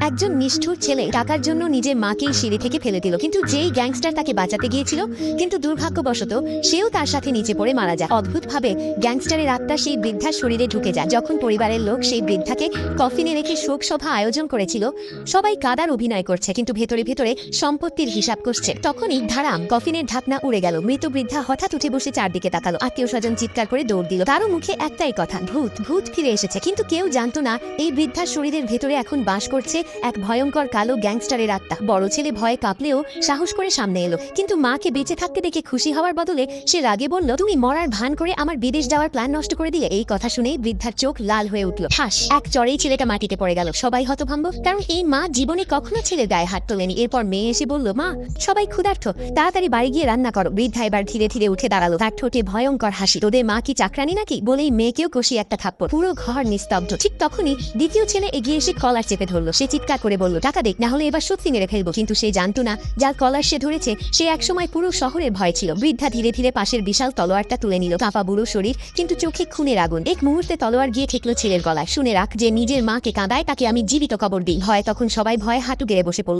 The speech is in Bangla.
একজন নিষ্ঠুর ছেলে টাকার জন্য নিজের মাকেই সিঁড়ি থেকে ফেলে দিল, কিন্তু যেই গ্যাংস্টার তাকে বাঁচাতে গিয়েছিল কিন্তু দুর্ভাগ্যবশত সেও তার সাথে নিচে পড়ে মারা যায়। অদ্ভুতভাবে গ্যাংস্টারের আত্মা সেই বৃদ্ধার শরীরে ঢুকে যায়। যখন পরিবারের লোক সেই বৃদ্ধাকে কফিনে রেখে শোক সভা আয়োজন করেছিল, সবাই কাদার অভিনয় করছে কিন্তু ভেতরে ভেতরে সম্পত্তির হিসাব করছে। তখনই ধারাম কফিনের ঢাকনা উড়ে গেল। মৃত বৃদ্ধা হঠাৎ উঠে বসে চারদিকে তাকালো। আত্মীয় স্বজন চিৎকার করে দৌড় দিল। তারও মুখে একটাই কথা, ভূত ভূত ফিরে এসেছে। কিন্তু কেউ জানতো না এই বৃদ্ধার শরীরের ভেতরে এখন বাস করছে এক ভয়ঙ্কর কালো গ্যাংস্টারের আত্মা। বড় ছেলে ভয়ে কাঁপলেও সাহস করে সামনে এলো, কিন্তু মাকে বেঁচে থাকতে দেখে খুশি হওয়ার বদলে সে রাগে বলল, তুমি মরার ভান করে আমার বিদেশ যাওয়ার প্ল্যান নষ্ট করে দিলে। এই কথা শুনেই বৃদ্ধার চোখ লাল হয়ে উঠল। ঠাস এক চড়েই ছেলেটা মাটিতে পড়ে গেল। সবাই হতভম্ব, কারণ এই মা জীবনে কখনো ছেলের গায়ে হাত তোলেনি। এরপর মেয়ে এসে বলল, মা সবাই ক্ষুধার্ত, তাড়াতাড়ি বাড়ি গিয়ে রান্না করো। বৃদ্ধা এবার ধীরে ধীরে উঠে দাঁড়ালো। তার ঠোঁটে ভয়ঙ্কর হাসি। তোদের মা কি চাকরানি নাকি বলেই মেয়েকেও কষি একটা থাপ্পড়। পুরো ঘর নিস্তব্ধ। ঠিক তখনই দ্বিতীয় ছেলে এগিয়ে এসে কলার চেপে ধরলো। সে চিৎকার করে বলল, টাকা দেখ, না হলে এবার সত্যি মেরে ফেলবো। কিন্তু সে জানতো না যার কলার সে ধরেছে সে একসময় পুরো শহরের ভয় ছিল। বৃদ্ধা ধীরে ধীরে পাশের বিশাল তলোয়ারটা তুলে নিল। কাঁপা বুড়ো শরীর, কিন্তু চোখে খুনের আগুন। এক মুহূর্তে তলোয়ার গিয়ে ঠেকলো ছেলের গলায়। শুনে রাখ, যে নিজের মাকে কাঁদায় তাকে আমি জীবিত কবর দিই। ভয় তখন সবাই ভয়ে হাঁটু গেড়ে বসে পড়ল।